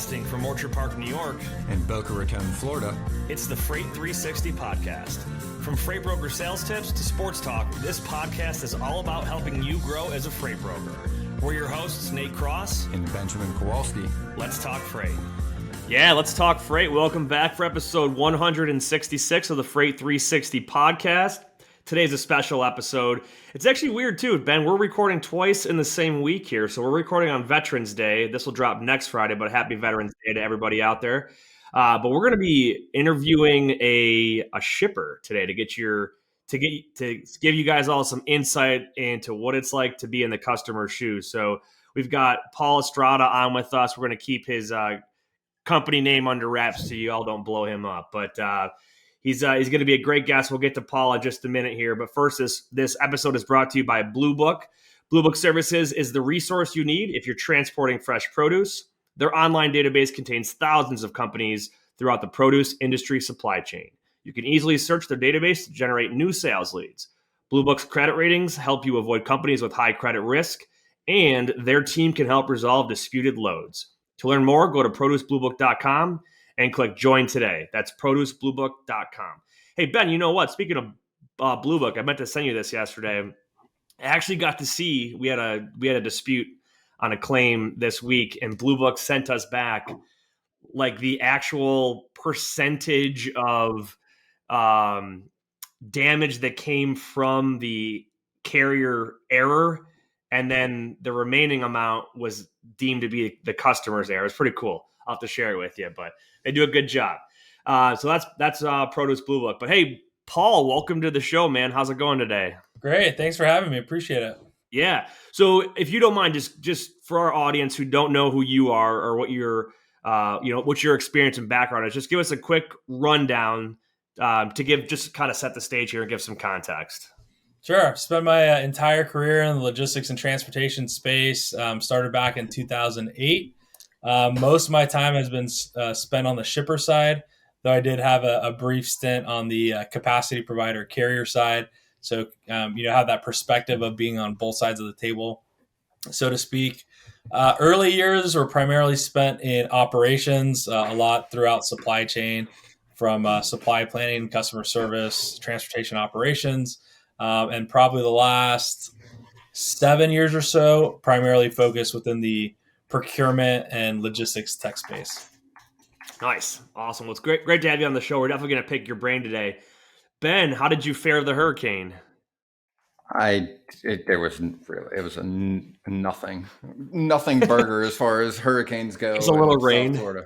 Broadcasting from Orchard Park, New York, and Boca Raton, Florida, it's the Freight 360 podcast. From freight broker sales tips to sports talk, this podcast is all about helping you grow as a freight broker. We're your hosts, Nate Cross and Benjamin Kowalski. Let's talk freight. Yeah, let's talk freight. Welcome back for episode 166 of the Freight 360 podcast. Today's a special episode. It's actually weird too, Ben. We're recording twice in the same week here. So we're recording on Veterans Day. This will drop next Friday, but happy Veterans Day to everybody out there. But we're going to be interviewing a shipper today to give you guys all some insight into what it's like to be in the customer's shoes. So we've got Paul Estrada on with us. We're going to keep his company name under wraps so you all don't blow him up. But he's going to be a great guest. We'll get to Paul in just a minute here. But first, this episode is brought to you by Blue Book. Blue Book Services is the resource you need if you're transporting fresh produce. Their online database contains thousands of companies throughout the produce industry supply chain. You can easily search their database to generate new sales leads. Blue Book's credit ratings help you avoid companies with high credit risk, and their team can help resolve disputed loads. To learn more, go to producebluebook.com and click join today. That's producebluebook.com. Hey, Ben, you know what? Speaking of Blue Book, I meant to send you this yesterday. I actually got to see, we had a dispute on a claim this week, and Blue Book sent us back like the actual percentage of damage that came from the carrier error, and then the remaining amount was deemed to be the customer's error. It's pretty cool. I'll have to share it with you, but they do a good job. So that's Produce Blue Book. But hey, Paul, welcome to the show, man. How's it going today? Great. Thanks for having me. Appreciate it. Yeah. So if you don't mind, just for our audience who don't know who you are or what your experience and background is, just give us a quick rundown to just kind of set the stage here and give some context. Sure. Spent my entire career in the logistics and transportation space. Started back in 2008. Most of my time has been spent on the shipper side, though I did have a brief stint on the capacity provider carrier side. So, have that perspective of being on both sides of the table, so to speak. Early years were primarily spent in operations, a lot throughout supply chain, from supply planning, customer service, transportation operations, and probably the last 7 years or so, primarily focused within the procurement and logistics tech space. Nice. Awesome. Well, it's great to have you on the show. We're definitely going to pick your brain today. Ben, how did you fare the hurricane? It was a nothing burger as far as hurricanes go. It's a little rain. Florida.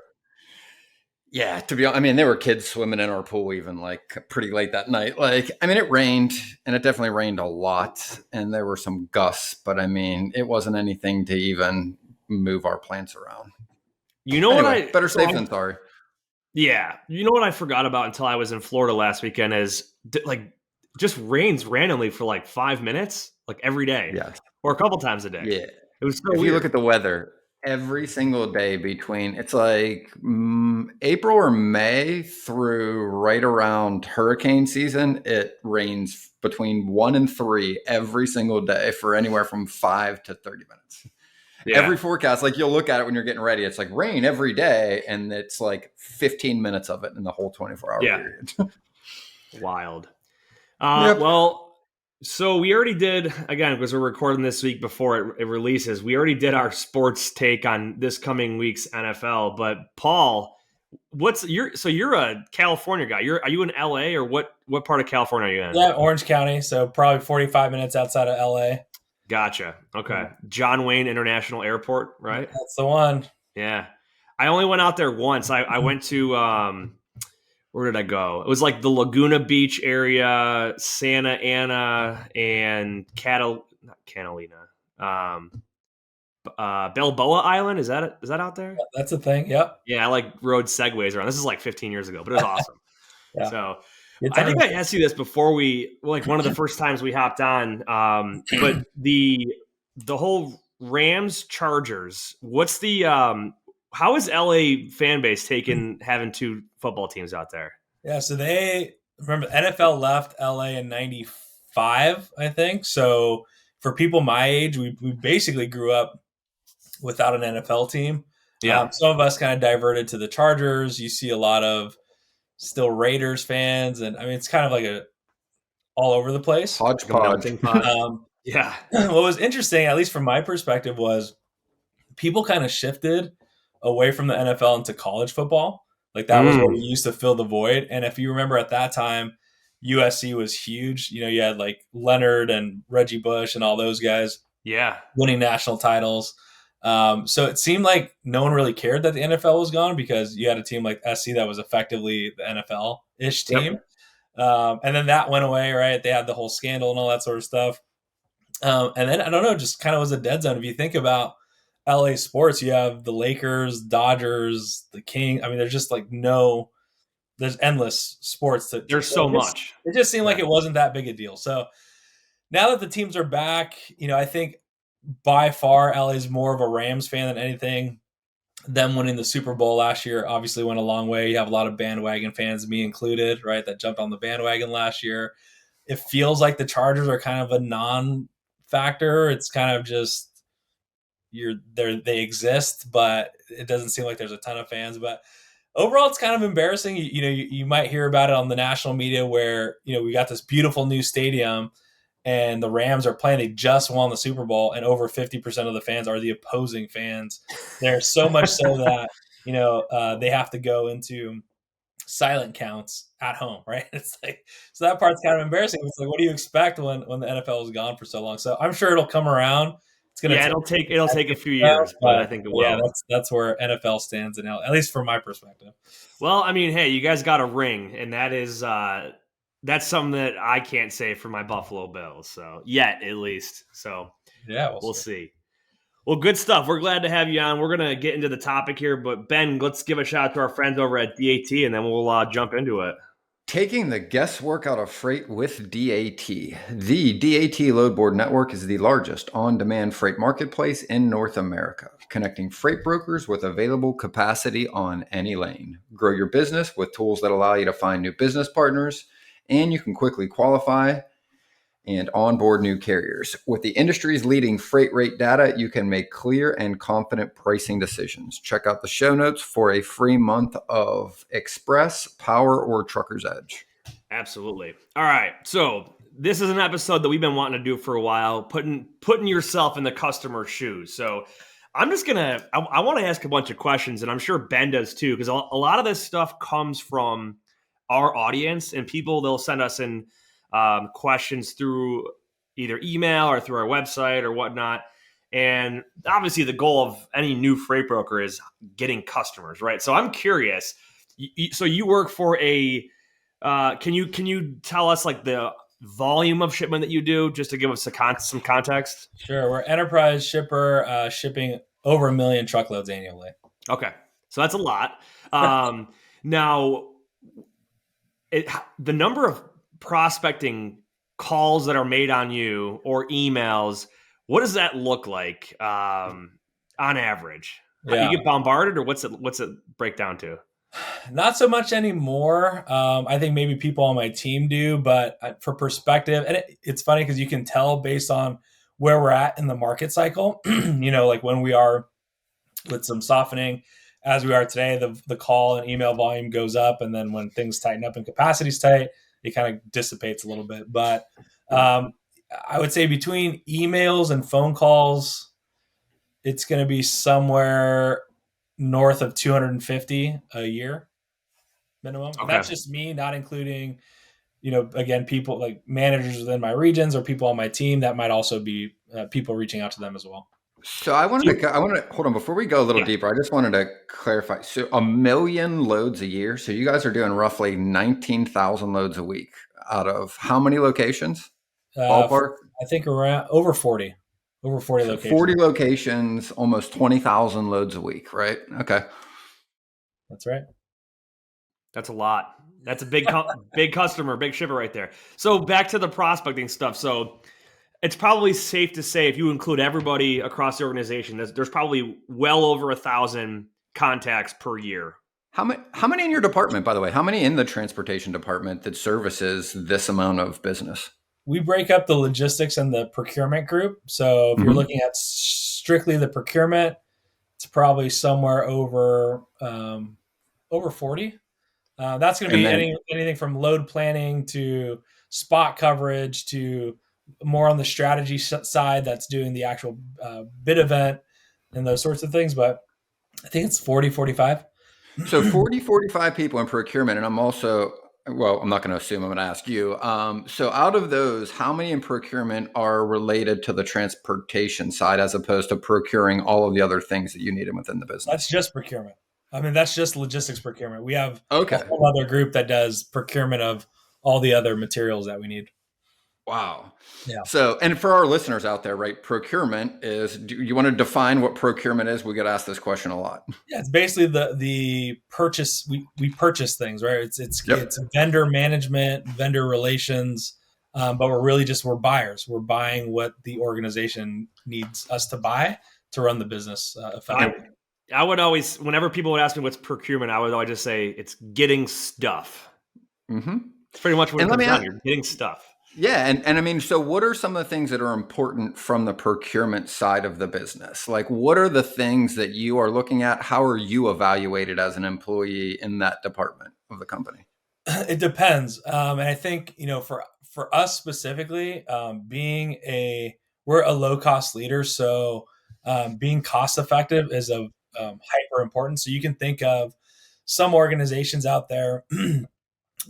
Yeah, to be honest, I mean, there were kids swimming in our pool even pretty late that night. It rained, and it definitely rained a lot, and there were some gusts, but I mean, it wasn't anything to even move our plants around. You know what? Better safe than sorry. Yeah. You know what I forgot about until I was in Florida last weekend is just rains randomly for 5 minutes, every day. Yes. Or a couple times a day. Yeah. It was so if weird. You look at the weather every single day it's April or May through right around hurricane season, it rains between 1 and 3 every single day for anywhere from 5 to 30 minutes. Yeah. Every forecast, you'll look at it when you're getting ready. It's rain every day, and it's 15 minutes of it in the whole 24-hour period. Wild. Yep. Well, so we already did, again, because we're recording this week before it releases, we already did our sports take on this coming week's NFL. But Paul, you're a California guy. Are you in LA, or what part of California are you in? Yeah, Orange County, so probably 45 minutes outside of LA. Gotcha. Okay. John Wayne International Airport, right? That's the one. Yeah. I only went out there once. I went to, where did I go? It was the Laguna Beach area, Santa Ana, and not Catalina. Balboa Island. Is that out there? Yeah, that's a thing. Yep. Yeah. I rode segways around. This is 15 years ago, but it was awesome. Yeah. So I think I asked you this before one of the first times we hopped on. But the whole Rams Chargers, what's the, how is LA fan base taking having two football teams out there? Yeah. So remember NFL left LA in 95, I think. So for people my age, we basically grew up without an NFL team. Yeah. Some of us kind of diverted to the Chargers. You see a lot of still Raiders fans, and I mean it's kind of like a all over the place. Like a Hodgepodge. melting pot. Um, Yeah. what was interesting, at least from my perspective, was people kind of shifted away from the NFL into college football. Like that was what we used to fill the void. And if you remember at that time, USC was huge. You know, you had like Leonard and Reggie Bush and all those guys Yeah. winning national titles. So it seemed like no one really cared that the NFL was gone because you had a team like SC that was effectively the NFL-ish team. Yep. And then that went away, right? They had the whole scandal and all that sort of stuff. And then I don't know, just kind of was a dead zone. If you think about LA sports, you have the Lakers, Dodgers, the King. I mean, there's just like there's endless sports. There's so much. It just seemed like it wasn't that big a deal. So now that the teams are back, I think by far LA is more of a Rams fan than anything. Them winning the Super Bowl last year obviously went a long way. You have a lot of bandwagon fans, me included, right, that jumped on the bandwagon last year. It feels like the Chargers are kind of a non-factor. It's kind of just they exist, but it doesn't seem like there's a ton of fans. But overall, it's kind of embarrassing. You might hear about it on the national media where we got this beautiful new stadium and the Rams are playing. They just won the Super Bowl, and over 50% of the fans are the opposing fans. There's so much so that they have to go into silent counts at home, right? It's like, so that part's kind of embarrassing. It's like, what do you expect when the NFL is gone for so long? So I'm sure it'll come around. It's gonna it'll take a few years, but I think it will. Yeah, that's where NFL stands now, at least from my perspective. Well, I mean, hey, you guys got a ring, and that is that's something that I can't say for my Buffalo Bills. So yet, at least. So yeah, we'll see. Well, good stuff. We're glad to have you on. We're going to get into the topic here, but Ben, let's give a shout out to our friends over at DAT, and then we'll jump into it. Taking the guesswork out of freight with DAT. The DAT Load Board Network is the largest on-demand freight marketplace in North America, connecting freight brokers with available capacity on any lane. Grow your business with tools that allow you to find new business partners, and you can quickly qualify and onboard new carriers. With the industry's leading freight rate data, you can make clear and confident pricing decisions. Check out the show notes for a free month of Express, Power, or Trucker's Edge. Absolutely. All right. So this is an episode that we've been wanting to do for a while, putting yourself in the customer's shoes. So I'm just I want to ask a bunch of questions, and I'm sure Ben does too, because a lot of this stuff comes from our audience, and they'll send us in questions through either email or through our website or whatnot. And obviously the goal of any new freight broker is getting customers, right? So I'm curious. So you work for can you tell us like the volume of shipment that you do, just to give us some context? Sure. We're enterprise shipper, shipping over 1 million truckloads annually. Okay. So that's a lot. Now, the number of prospecting calls that are made on you or emails, what does that look like on average? Yeah. You get bombarded, or what's it break down to? Not so much anymore. I think maybe people on my team do, but for perspective, and it's funny because you can tell based on where we're at in the market cycle, like when we are with some softening as we are today, the call and email volume goes up. And then when things tighten up and capacity's tight, it kind of dissipates a little bit. But I would say between emails and phone calls, it's going to be somewhere north of 250 a year minimum. Okay. And that's just me, not including, again, people like managers within my regions or people on my team. That might also be people reaching out to them as well. So I want to hold on before we go a little deeper. I just wanted to clarify. So 1 million loads a year. So you guys are doing roughly 19,000 loads a week out of how many locations? Ballpark? I think around over 40 locations. 40 locations, almost 20,000 loads a week, right? Okay. That's right. That's a lot. That's a big customer, big shipper right there. So back to the prospecting stuff. So it's probably safe to say, if you include everybody across the organization, there's probably well over 1,000 contacts per year. How many in your department, by the way? How many in the transportation department that services this amount of business? We break up the logistics and the procurement group. So if you're looking at strictly the procurement, it's probably somewhere over 40. That's going to And be then anything from load planning to spot coverage to more on the strategy side that's doing the actual bid event and those sorts of things. But I think it's 40, 45. so 40, 45 people in procurement, and I'm also, well, I'm not going to assume, I'm going to ask you. So out of those, how many in procurement are related to the transportation side as opposed to procuring all of the other things that you need within the That's business? just procurement. I mean, that's just logistics procurement. We have a Okay. whole other group that does procurement of all the other materials that we need. Wow. Yeah. So, and for our listeners out there, right, procurement is, do you want to define what procurement is? We get asked this question a lot. Yeah, it's basically the purchase. We purchase things, right? It's Yep. vendor management, vendor relations, but we're buyers. We're buying what the organization needs us to buy to run the business I effectively. I would always, whenever people would ask me what's procurement, I would always just say it's getting stuff. Mm-hmm. It's pretty much what it And let comes me down ask, to. You're getting stuff. yeah, and I mean, so what are some of the things that are important from the procurement side of the business? Like, what are the things that you are looking at? How are you evaluated as an employee in that department of the company? It depends, and I think for us specifically, we're a low cost leader, so being cost effective is of hyper important. So you can think of some organizations out there,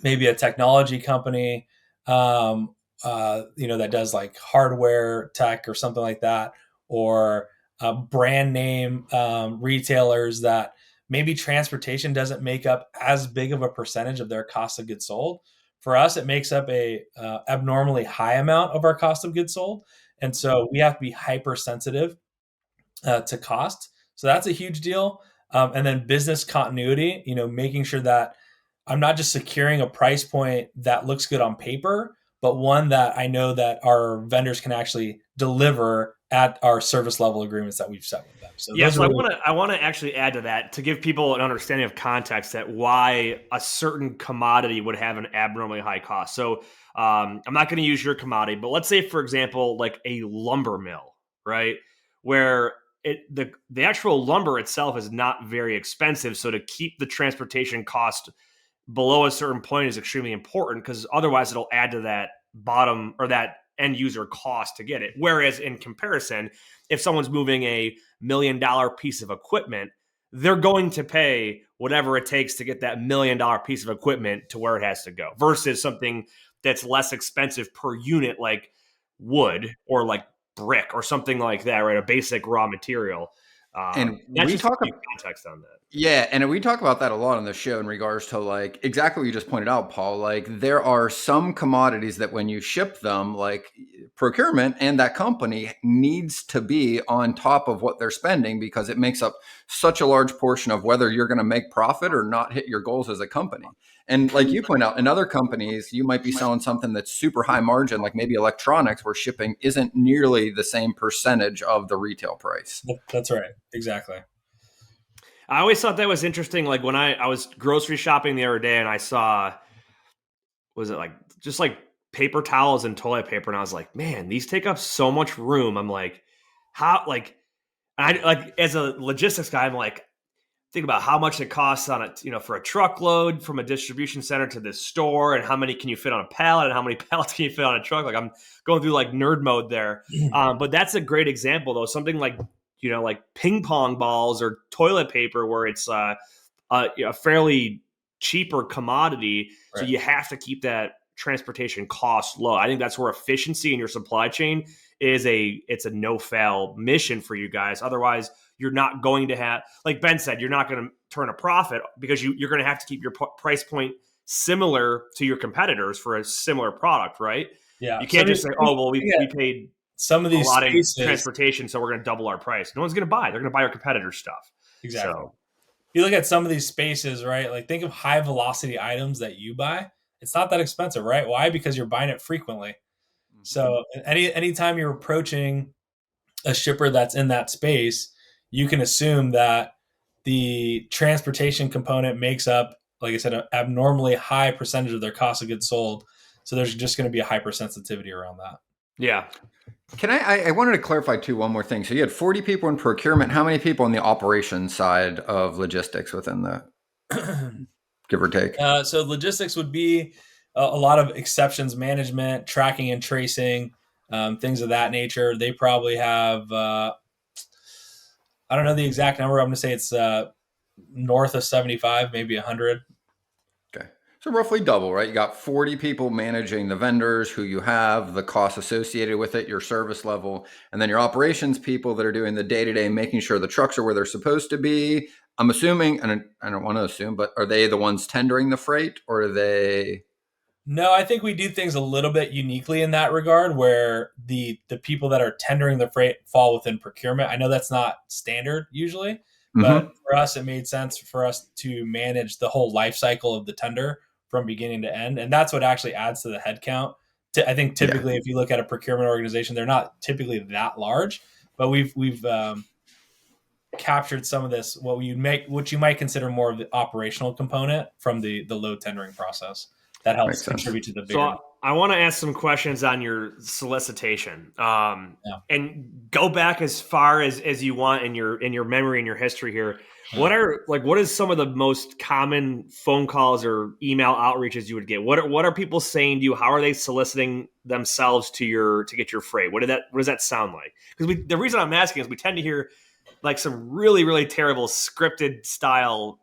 maybe a technology company, that does like hardware tech or something like that, or brand name retailers that maybe transportation doesn't make up as big of a percentage of their cost of goods sold. For us, it makes up a abnormally high amount of our cost of goods sold, and so we have to be hypersensitive to cost. So that's a huge deal. And then business continuity, making sure that I'm not just securing a price point that looks good on paper, but one that I know that our vendors can actually deliver at our service level agreements that we've set with them. So Yeah, those are so I really want to I want to actually add to that to give people an understanding of context that why a certain commodity would have an abnormally high cost. So I'm not going to use your commodity, but let's say, for example, like a lumber mill, right, where the actual lumber itself is not very expensive. So to keep the transportation cost below a certain point is extremely important because otherwise it'll add to that bottom or that end user cost to get it. Whereas in comparison, if someone's moving $1 million piece of equipment, they're going to pay whatever it takes to get that $1 million piece of equipment to where it has to go versus something that's less expensive per unit, like wood or like brick or something like that, right? A basic raw material. And That's we just to talk give you context on that. Yeah, and we talk about that a lot on the show in regards to like exactly what you just pointed out, Paul. Like there are some commodities that when you ship them, like procurement and that company needs to be on top of what they're spending because it makes up such a large portion of whether you're going to make profit or not hit your goals as a company. And like you point out, in other companies, you might be selling something that's super high margin, like maybe electronics, where shipping isn't nearly the same percentage of the retail price. That's right, exactly. I always thought that was interesting. Like when I was grocery shopping the other day and I saw, was it like just like paper towels and toilet paper, and I was like, man, these take up so much room. I'm like, how like I like as a logistics guy, I'm like, think about how much it costs on it, for a truckload from a distribution center to this store, and how many can you fit on a pallet, and how many pallets can you fit on a truck. Like I'm going through like nerd mode there. But that's a great example though. Something like like ping pong balls or toilet paper, where it's a fairly cheaper commodity, so Right. you have to keep that transportation cost low. I think that's where efficiency in your supply chain is it's a no fail mission for you guys. Otherwise, you're not going to have, like Ben said, you're not going to turn a profit because you're going to have to keep your price point similar to your competitors for a similar product, right? Yeah. You So can't just say, oh, well, we paid some of a these lot in spaces, transportation, so we're going to double our price. No one's going to buy. They're going to buy your competitor's stuff. exactly. So You look at some of these spaces, right? Like think of high velocity items that you buy. It's not that expensive, right? Why? Because you're buying it frequently. So anytime you're approaching a shipper that's in that space, you can assume that the transportation component makes up, like I said, an abnormally high percentage of their cost of goods sold. So there's just going to be a hypersensitivity around that. Yeah. Can I wanted to clarify too one more thing. So you had 40 people in procurement. How many people on the operations side of logistics within the, give or take? So logistics would be a lot of exceptions management, tracking and tracing, things of that nature. They probably have, I don't know the exact number. I'm going to say it's north of 75, maybe 100. Okay. So roughly double, right? You got 40 people managing the vendors, who you have, the costs associated with it, your service level, and then your operations people that are doing the day-to-day, making sure the trucks are where they're supposed to be. I'm assuming, and I don't want to assume, but are they the ones tendering the freight, or are they? No, I think we do things a little bit uniquely in that regard, where the people that are tendering the freight fall within procurement. I know that's not standard usually, but Mm-hmm. for us, it made sense for us to manage the whole life cycle of the tender from beginning to end, and that's what actually adds to the headcount. I think Yeah. typically, if you look at a procurement organization, they're not typically that large, but we've captured some of this what you might consider more of the operational component from the load tendering process that helps Makes sense. contribute to the So bigger. I want to ask some questions on your solicitation, Yeah. and go back as far as you want in your memory and your history here. What is some of the most common phone calls or email outreaches you would get? What are people saying to you? How are they soliciting themselves to get your freight? What does that sound like? Because the reason I'm asking is we tend to hear like some really really terrible scripted style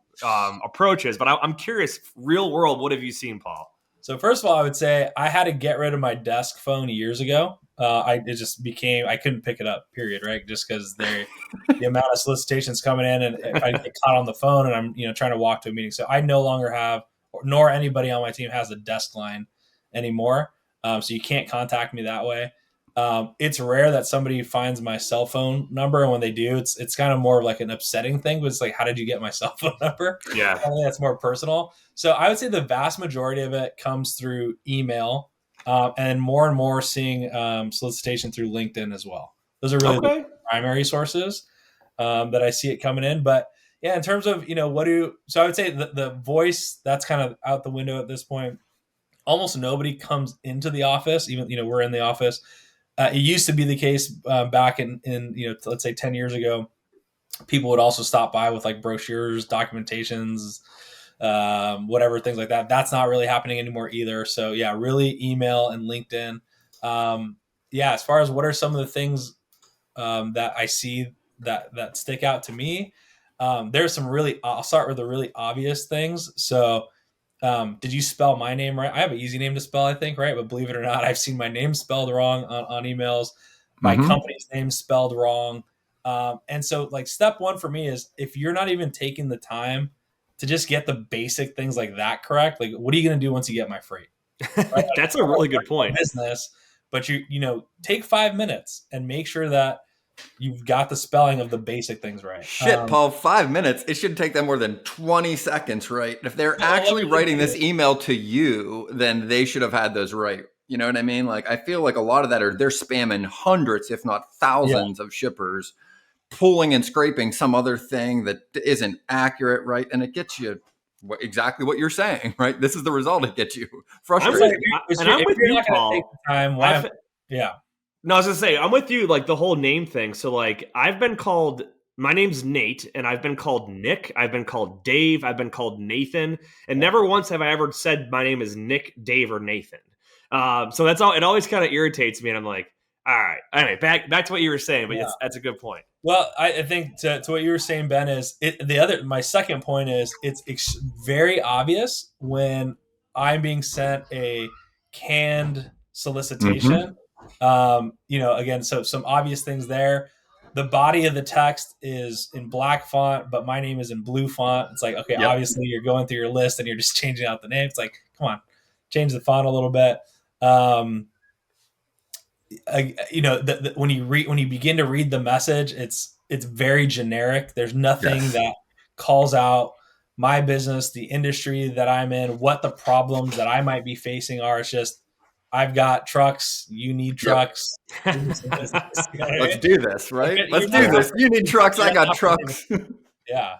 approaches, but I'm curious, real world, what have you seen, Paul? So first of all, I would say I had to get rid of my desk phone years ago. It just became I couldn't pick it up. Period. Right, just because the amount of solicitations coming in, and if I get caught on the phone and I'm trying to walk to a meeting, so I no longer have, nor anybody on my team has a desk line anymore. So you can't contact me that way. It's rare that somebody finds my cell phone number, and when they do, it's kind of more of like an upsetting thing. But it's like, how did you get my cell phone number? Yeah. I think that's more personal. So I would say the vast majority of it comes through email, and more seeing solicitation through LinkedIn as well. Those are really the Okay. primary sources that I see it coming in. But yeah, in terms of so I would say the voice, that's kind of out the window at this point. Almost nobody comes into the office, even we're in the office. It used to be the case back in let's say 10 years ago. People would also stop by with like brochures, documentations, whatever, things like that. That's not really happening anymore either. So yeah, really email and LinkedIn. Yeah, as far as what are some of the things that I see that stick out to me, there's some really. I'll start with the really obvious things. So, did you spell my name right? I have an easy name to spell, I think, right? But believe it or not, I've seen my name spelled wrong on emails, my Mm-hmm. company's name spelled wrong. And so, like, step one for me is if you're not even taking the time to just get the basic things like that correct, like, what are you going to do once you get my freight? Right? Like, That's it's a not really like good point. business, but take 5 minutes and make sure that you've got the spelling of the basic things right. Shit, Paul, 5 minutes. It shouldn't take them more than 20 seconds, right? If they're Well, actually writing this email to you, then they should have had those right. You know what I mean? Like, I feel like a lot of that they're spamming hundreds, if not yeah. thousands of shippers, pulling and scraping some other thing that isn't accurate, right? And it gets you exactly what you're saying, right? This is the result it gets you I'm frustrated. with I'm If with you're you, not going to take Paul. the time, why? Yeah. No, I was gonna say I'm with you. Like the whole name thing. So like I've been called. My name's Nate, and I've been called Nick. I've been called Dave. I've been called Nathan, and never once have I ever said my name is Nick, Dave, or Nathan. So that's all. It always kind of irritates me, and I'm like, all right. Anyway, back to what you were saying, but Yeah. that's a good point. Well, I think to what you were saying, Ben, is my second point is it's very obvious when I'm being sent a canned Mm-hmm. solicitation. Again, so some obvious things there. The body of the text is in black font, but my name is in blue font. It's like, okay, Yep. obviously you're going through your list and you're just changing out the name. It's like, come on, change the font a little bit. Um, when you begin to read the message, it's very generic. There's nothing Yes. that calls out my business, the industry that I'm in, what the problems that I might be facing are. It's just, I've got trucks, you need Yep. trucks, we need some business. You know what I Let's mean? do this, right? You're Let's not do this. You need trucks. I got operating. trucks. Yeah.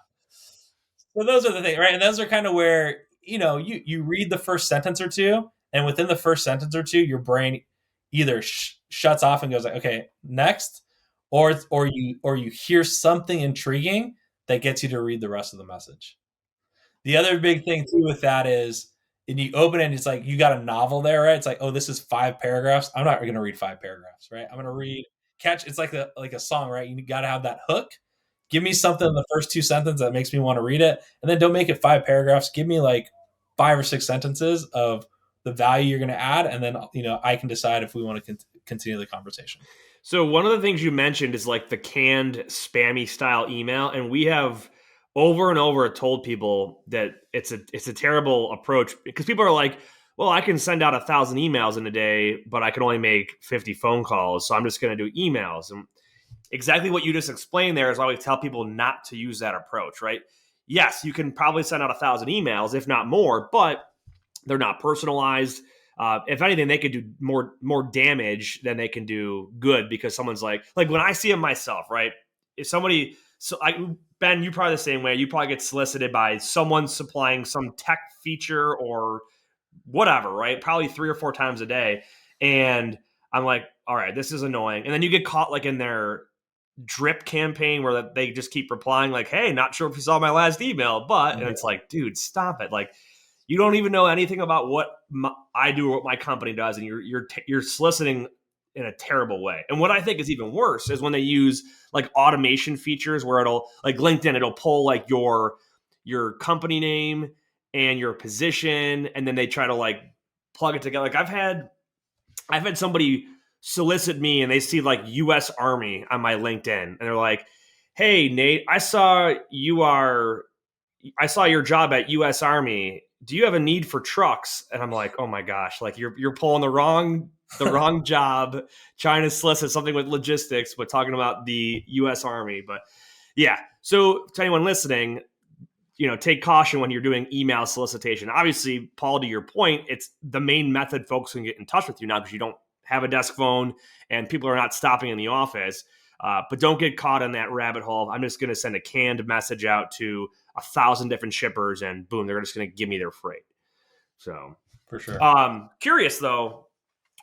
So those are the things, right? And those are kind of where you read the first sentence or two, and within the first sentence or two, your brain either shuts off and goes like, okay, next, or you hear something intriguing that gets you to read the rest of the message. The other big thing too with that is, and you open it and it's like you got a novel there, right? It's like, oh, this is 5 paragraphs. I'm not going to read 5 paragraphs, right? I'm going to read catch. It's like a song, right? You got to have that hook. Give me something in the first 2 sentences that makes me want to read it, and then don't make it 5 paragraphs. Give me like 5 or 6 sentences of the value you're going to add, and then I can decide if we want to continue the conversation. So one of the things you mentioned is like the canned spammy style email, and we have over and over told people that it's a terrible approach, because people are like, well, I can send out 1,000 emails in a day, but I can only make 50 phone calls, so I'm just going to do emails. And exactly what you just explained there is why we tell people not to use that approach, right? Yes, you can probably send out 1,000 emails, if not more, but they're not personalized. If anything, they could do more damage than they can do good, because someone's like when I see them myself, right? If somebody, Ben, you probably the same way. You probably get solicited by someone supplying some tech feature or whatever, right? Probably 3 or 4 times a day, and I'm like, all right, this is annoying. And then you get caught like in their drip campaign where they just keep replying like, hey, not sure if you saw my last email, but, and it's like, dude, stop it. Like, you don't even know anything about what I do or what my company does, and you're soliciting in a terrible way. And what I think is even worse is when they use like automation features where it'll, like LinkedIn, it'll pull like your company name and your position, and then they try to like plug it together. Like I've had somebody solicit me and they see like US Army on my LinkedIn, and they're like, hey, Nate, I saw your job at US Army. Do you have a need for trucks? And I'm like, oh my gosh, like you're pulling the wrong job, trying to solicit something with logistics, but talking about the US Army. But yeah, so to anyone listening, take caution when you're doing email solicitation. Obviously, Paul, to your point, it's the main method folks can get in touch with you now, because you don't have a desk phone and people are not stopping in the office. But don't get caught in that rabbit hole. I'm just going to send a canned message out to 1,000 different shippers, and boom, they're just going to give me their freight. So for sure. Curious though,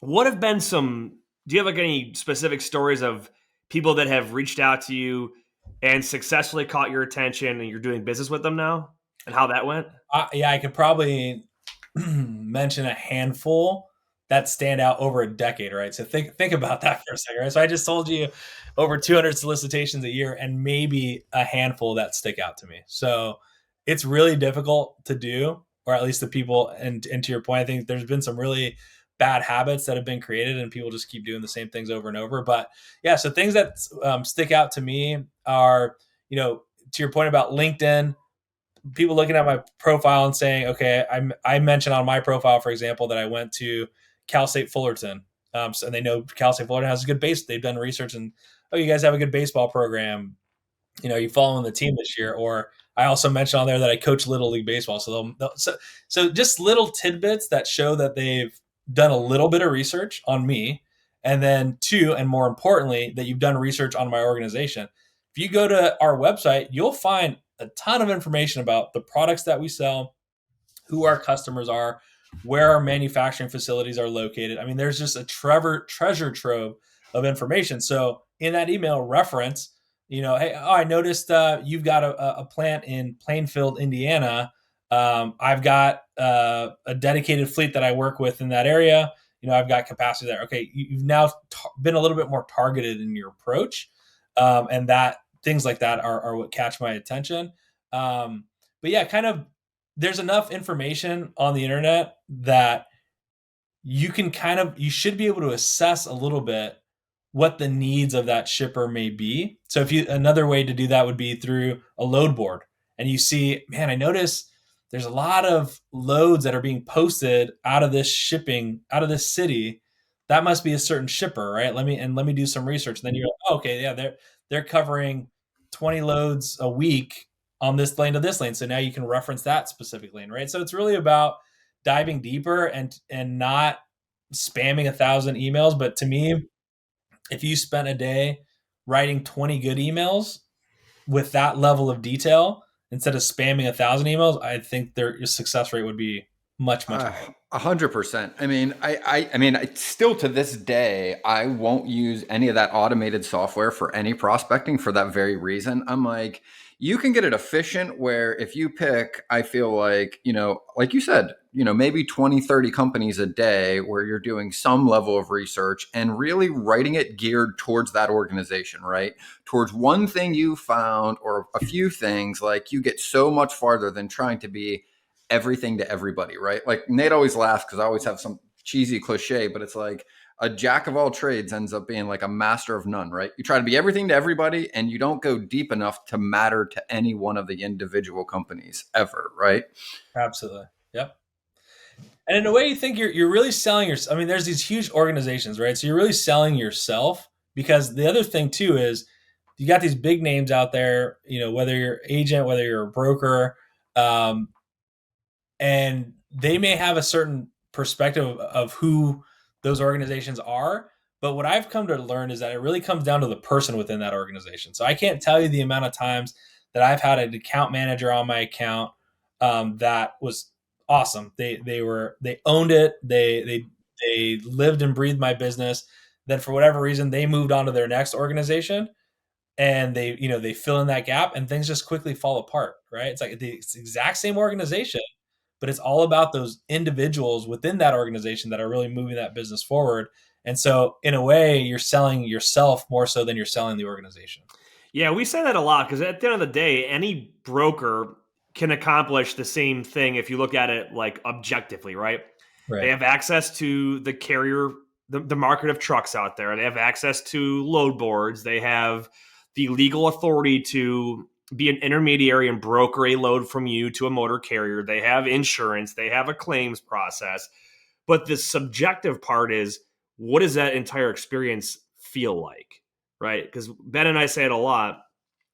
what have been do you have like any specific stories of people that have reached out to you and successfully caught your attention and you're doing business with them now, and how that went? Yeah, I could probably mention a handful that stand out over a decade, right? So think about that for a second, right? So I just told you over 200 solicitations a year, and maybe a handful that stick out to me. So it's really difficult to do, or at least the people, and to your point, I think there's been some really bad habits that have been created, and people just keep doing the same things over and over. But yeah, so things that stick out to me are, to your point about LinkedIn, people looking at my profile and saying, okay, I mentioned on my profile, for example, that I went to Cal State Fullerton. And they know Cal State Fullerton has a good base. They've done research, and, oh, you guys have a good baseball program. You following the team this year. Or I also mentioned on there that I coach Little League Baseball. So just little tidbits that show that they've done a little bit of research on me. And then 2, and more importantly, that you've done research on my organization. If you go to our website, you'll find a ton of information about the products that we sell, who our customers are, where our manufacturing facilities are located. I mean, there's just a treasure trove of information. So in that email, reference, hey, I noticed you've got a plant in Plainfield, Indiana. I've got a dedicated fleet that I work with in that area. I've got capacity there. Okay, you've now been a little bit more targeted in your approach, and that things like that are what catch my attention. But yeah, kind of, there's enough information on the internet that you should be able to assess a little bit what the needs of that shipper may be. So another way to do that would be through a load board, and you see, man, I notice there's a lot of loads that are being posted out of this city. That must be a certain shipper, right? Let me do some research. And then you're like, oh, okay, yeah, they're covering 20 loads a week on this lane to this lane. So now you can reference that specific lane, right? So it's really about diving deeper and not spamming 1,000 emails. But to me, if you spent a day writing 20 good emails with that level of detail, instead of spamming 1,000 emails, I think your success rate would be much, much higher. 100%. Still to this day, I won't use any of that automated software for any prospecting for that very reason. I'm like, you can get it efficient where if you pick, I feel like, like you said, maybe 20, 30 companies a day where you're doing some level of research and really writing it geared towards that organization, right? Towards one thing you found or a few things, like you get so much farther than trying to be everything to everybody, right? Like Nate always laughs because I always have some cheesy cliche, but it's like a jack of all trades ends up being like a master of none, right? You try to be everything to everybody and you don't go deep enough to matter to any one of the individual companies ever, right? Absolutely. Yep. And in a way, you think you're really selling yourself. I mean, there's these huge organizations, right? So you're really selling yourself, because the other thing too is you got these big names out there. Whether you're agent, whether you're a broker, um, and they may have a certain perspective of who those organizations are. But what I've come to learn is that it really comes down to the person within that organization. So I can't tell you the amount of times that I've had an account manager on my account that was awesome. They owned it. They lived and breathed my business. Then for whatever reason, they moved on to their next organization, and they fill in that gap, and things just quickly fall apart. Right? It's like the exact same organization, but it's all about those individuals within that organization that are really moving that business forward. And so in a way, you're selling yourself more so than you're selling the organization. Yeah, we say that a lot because at the end of the day, any broker can accomplish the same thing if you look at it like objectively, right? They Right. have access to the carrier, the market of trucks out there. They have access to load boards. They have the legal authority to be an intermediary and broker a load from you to a motor carrier. They have insurance. They have a claims process. But the subjective part is, what does that entire experience feel like? Right? Because Ben and I say it a lot.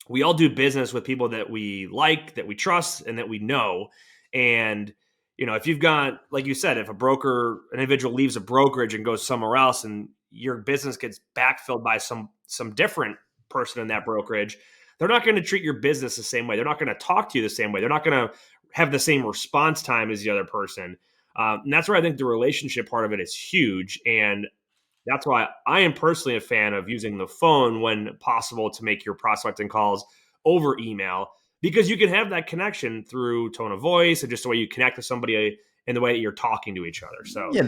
We all do business with people that we like, that we trust, and that we know. And if you've got, like you said, if an individual leaves a brokerage and goes somewhere else, and your business gets backfilled by some different person in that brokerage, they're not going to treat your business the same way. They're not going to talk to you the same way. They're not going to have the same response time as the other person. And that's where I think the relationship part of it is huge. And that's why I am personally a fan of using the phone when possible to make your prospecting calls over email, because you can have that connection through tone of voice and just the way you connect to somebody in the way that you're talking to each other. So Yeah,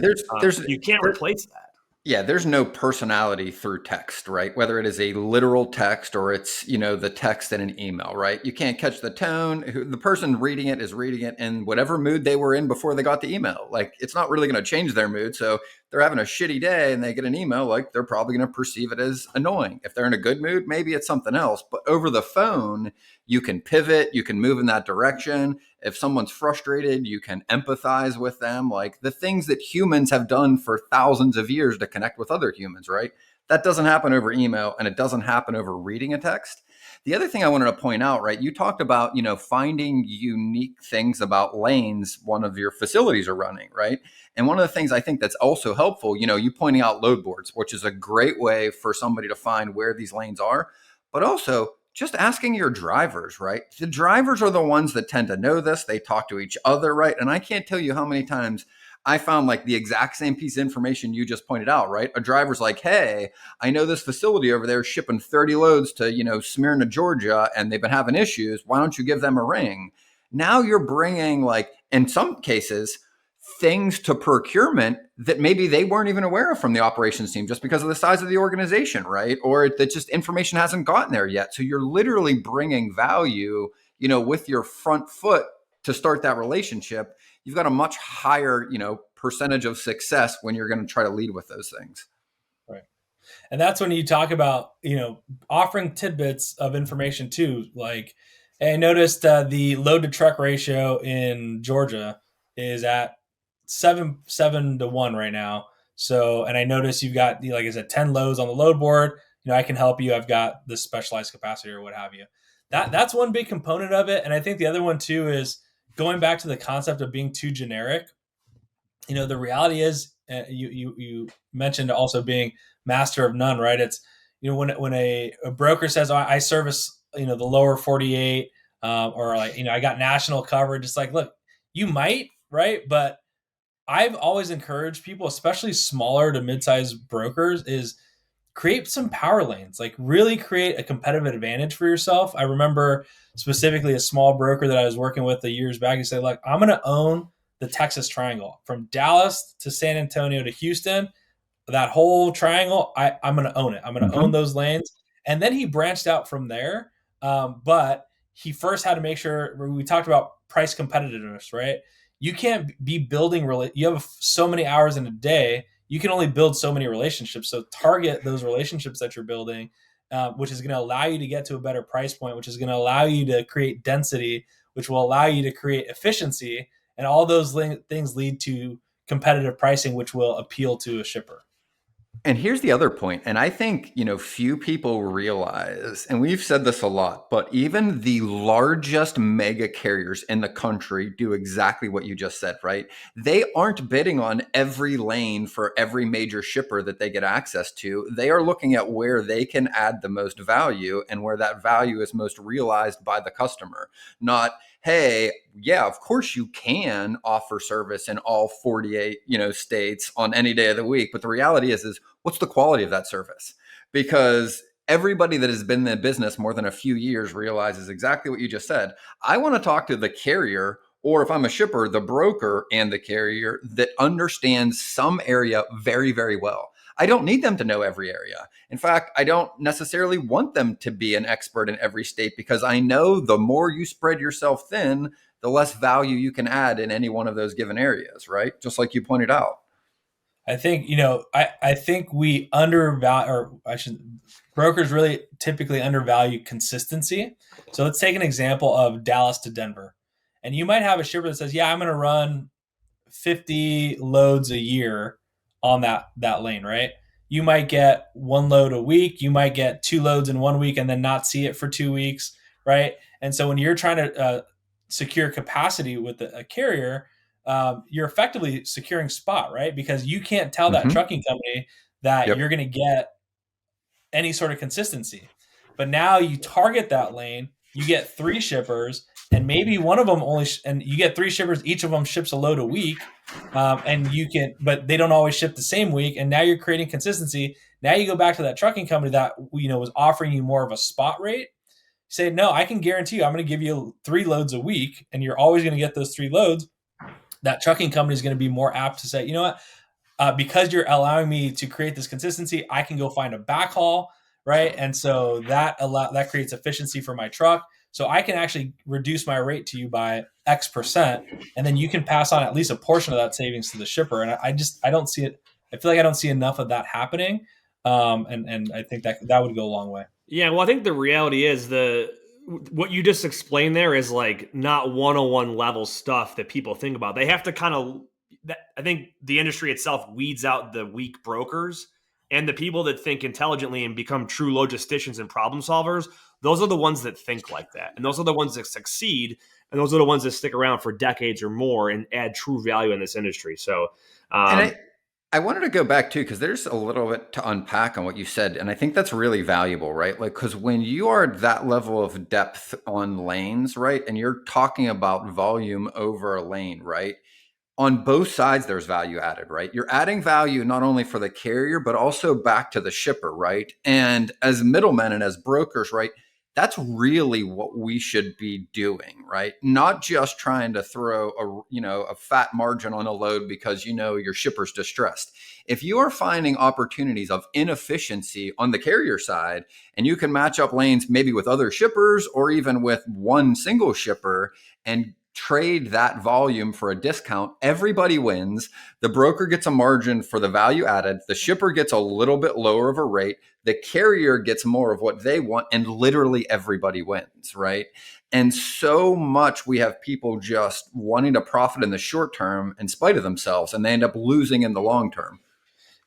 you can't replace that. yeah, there's no personality through text, right? Whether it is a literal text or it's, the text in an email, right? You can't catch the tone. The person reading it is reading it in whatever mood they were in before they got the email. Like, it's not really going to change their mood. So they're having a shitty day and they get an email, like, they're probably going to perceive it as annoying. If they're in a good mood, maybe it's something else. But over the phone, you can pivot, you can move in that direction. If someone's frustrated, you can empathize with them. Like the things that humans have done for thousands of years to connect with other humans, right? That doesn't happen over email, and it doesn't happen over reading a text. The other thing I wanted to point out, right? You talked about, finding unique things about lanes one of your facilities are running, right? And one of the things I think that's also helpful, you pointing out load boards, which is a great way for somebody to find where these lanes are, but also just asking your drivers, right? The drivers are the ones that tend to know this. They talk to each other, right? And I can't tell you how many times I found like the exact same piece of information you just pointed out, right? A driver's like, hey, I know this facility over there is shipping 30 loads to, Smyrna, Georgia, and they've been having issues. Why don't you give them a ring? Now you're bringing, like, in some cases, things to procurement that maybe they weren't even aware of from the operations team just because of the size of the organization, right? Or that just information hasn't gotten there yet. So you're literally bringing value, with your front foot to start that relationship. You've got a much higher, percentage of success when you're going to try to lead with those things. Right. And that's when you talk about, offering tidbits of information too. Like, I noticed the load to truck ratio in Georgia is at 7-7 to 1 right now. So, and I noticed you've got, like I said, 10 loads on the load board. I can help you. I've got this specialized capacity or what have you. That's one big component of it. And I think the other one too is going back to the concept of being too generic. The reality is, you mentioned also being master of none, right? It's, when a broker says, oh, I service, the lower 48, or like, I got national coverage. It's like, look, you might, right? But I've always encouraged people, especially smaller to mid-sized brokers, is create some power lanes, like really create a competitive advantage for yourself. I remember specifically a small broker that I was working with the years back. He said, like, I'm going to own the Texas Triangle from Dallas to San Antonio to Houston, that whole triangle. I'm going to own it. I'm going to own Mm-hmm. those lanes. And then he branched out from there. But he first had to make sure, we talked about price competitiveness, right? You can't be building, you have so many hours in a day. You can only build so many relationships. So target those relationships that you're building, which is going to allow you to get to a better price point, which is going to allow you to create density, which will allow you to create efficiency. And all those things lead to competitive pricing, which will appeal to a shipper. And here's the other point, and I think, few people realize, and we've said this a lot, but even the largest mega carriers in the country do exactly what you just said, right? They aren't bidding on every lane for every major shipper that they get access to. They are looking at where they can add the most value and where that value is most realized by the customer, not, hey, yeah, of course you can offer service in all 48, states on any day of the week. But the reality is what's the quality of that service? Because everybody that has been in the business more than a few years realizes exactly what you just said. I want to talk to the carrier, or if I'm a shipper, the broker and the carrier that understands some area very, very well. I don't need them to know every area. In fact, I don't necessarily want them to be an expert in every state, because I know the more you spread yourself thin, the less value you can add in any one of those given areas, right? Just like you pointed out. I think, I think we undervalue, or I should, brokers really typically undervalue consistency. So let's take an example of Dallas to Denver. And you might have a shipper that says, yeah, I'm going to run 50 loads a year on that lane, right? You might get one load a week. You might get two loads in 1 week and then not see it for 2 weeks, right? And so when you're trying to secure capacity with a carrier, you're effectively securing spot, right? Because you can't tell that Mm-hmm. trucking company that Yep. you're going to get any sort of consistency. But now you target that lane, you get three shippers, and maybe one of them and you get three shippers, each of them ships a load a week, but they don't always ship the same week, and now you're creating consistency. Now you go back to that trucking company that was offering you more of a spot rate. Say, no, I can guarantee you, I'm going to give you 3 loads a week, and you're always going to get those 3 loads. That trucking company is going to be more apt to say, you know what, because you're allowing me to create this consistency, I can go find a backhaul, right? And so that creates efficiency for my truck. So I can actually reduce my rate to you by X%, and then you can pass on at least a portion of that savings to the shipper. And I don't see it. I feel like I don't see enough of that happening, and I think that would go a long way. Yeah, well, I think the reality is what you just explained there is like not 101 level stuff that people think about. They have to kind of I think the industry itself weeds out the weak brokers, and the people that think intelligently and become true logisticians and problem solvers. Those are the ones that think like that, and those are the ones that succeed, and those are the ones that stick around for decades or more and add true value in this industry. So, And um, I wanted to go back too, because there's a little bit to unpack on what you said. And I think that's really valuable, right? Like, because when you are at that level of depth on lanes, right, and you're talking about volume over a lane, right? On both sides, there's value added, right? You're adding value not only for the carrier, but also back to the shipper, right? And as middlemen and as brokers, right? That's really what we should be doing, right? Not just trying to throw a fat margin on a load because your shipper's distressed. If you are finding opportunities of inefficiency on the carrier side, and you can match up lanes maybe with other shippers or even with one single shipper and trade that volume for a discount, everybody wins. The broker gets a margin for the value added. The shipper gets a little bit lower of a rate. The carrier gets more of what they want, and literally everybody wins, right? And so much we have people just wanting to profit in the short term in spite of themselves, and they end up losing in the long term.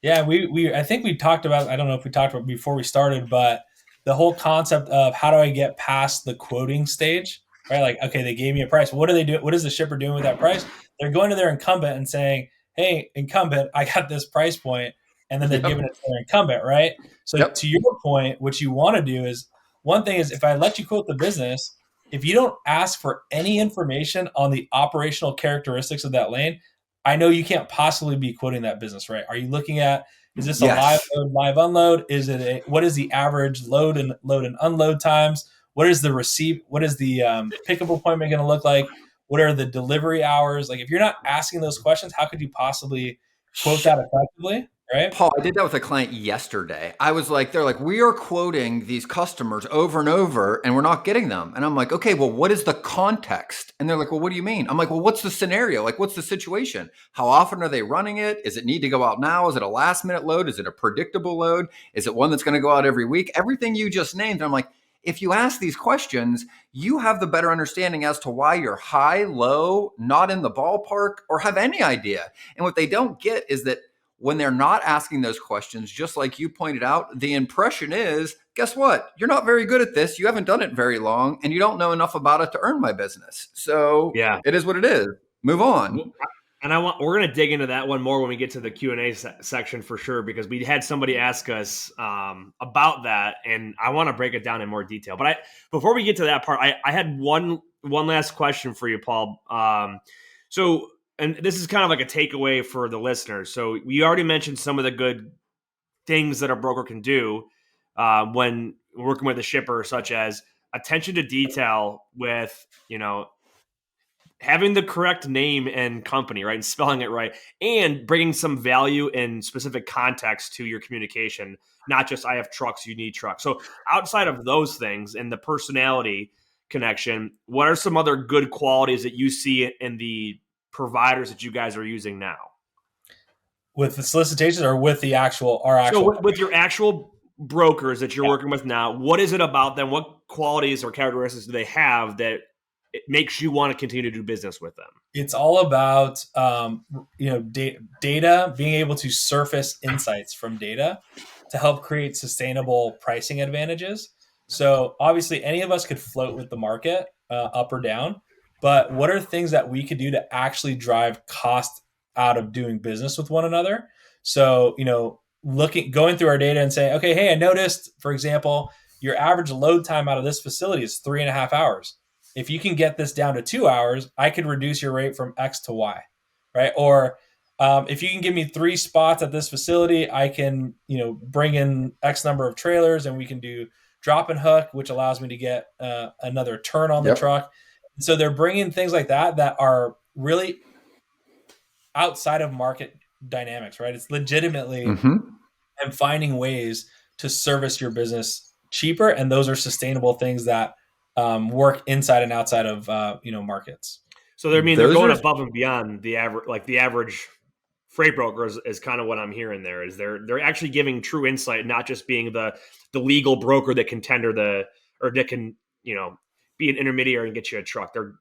Yeah, I think we talked about, I don't know if we talked about before we started, but the whole concept of how do I get past the quoting stage, right? Like, okay, they gave me a price. What do they do? What is the shipper doing with that price? They're going to their incumbent and saying, hey, incumbent, I got this price point, and then they're giving Yep. it to their incumbent, right? So Yep. to your point, what you want to do is, one thing is, if I let you quote the business, if you don't ask for any information on the operational characteristics of that lane, I know you can't possibly be quoting that business, right? Are you looking at, is this a live Yes. load, live unload? What is the average load and unload times? What is the pickup appointment going to look like? What are the delivery hours? Like, if you're not asking those questions, how could you possibly quote that effectively, right? Paul, I did that with a client yesterday. I was like, they're like, we are quoting these customers over and over and we're not getting them. And I'm like, okay, well, what is the context? And they're like, well, what do you mean? I'm like, well, what's the scenario? Like, what's the situation? How often are they running it? Is it need to go out now? Is it a last minute load? Is it a predictable load? Is it one that's going to go out every week? Everything you just named. I'm like, if you ask these questions, you have the better understanding as to why you're high, low, not in the ballpark, or have any idea. And what they don't get is that when they're not asking those questions, just like you pointed out, the impression is, guess what? You're not very good at this. You haven't done it very long, and you don't know enough about it to earn my business. So Yeah. it is what it is. Move on. And we're going to dig into that one more when we get to the Q&A section for sure, because we had somebody ask us about that, and I want to break it down in more detail. But before we get to that part, I had one last question for you, Paul. And this is kind of like a takeaway for the listeners. So we already mentioned some of the good things that a broker can do when working with a shipper, such as attention to detail with, having the correct name and company, right, and spelling it right, and bringing some value and specific context to your communication, not just I have trucks, you need trucks. So outside of those things and the personality connection, what are some other good qualities that you see in the providers that you guys are using now? With the solicitations or with our actual? So with your actual brokers that you're working with now, what is it about them? What qualities or characteristics do they have that it makes you want to continue to do business with them? It's all about data, being able to surface insights from data to help create sustainable pricing advantages. So obviously, any of us could float with the market up or down, but what are things that we could do to actually drive cost out of doing business with one another? So going through our data and saying, okay, hey, I noticed, for example, your average load time out of this facility is 3.5 hours. If you can get this down to 2 hours, I could reduce your rate from X to Y, right? Or if you can give me 3 spots at this facility, I can, bring in X number of trailers and we can do drop and hook, which allows me to get another turn on the truck. So they're bringing things like that are really outside of market dynamics, right? It's legitimately and finding ways to service your business cheaper. And those are sustainable things that work inside and outside of markets. So they're going above and beyond the average, like the average freight broker is kind of what I'm hearing there. Is they're actually giving true insight, not just being the legal broker that can that can be an intermediary and get you a truck. They're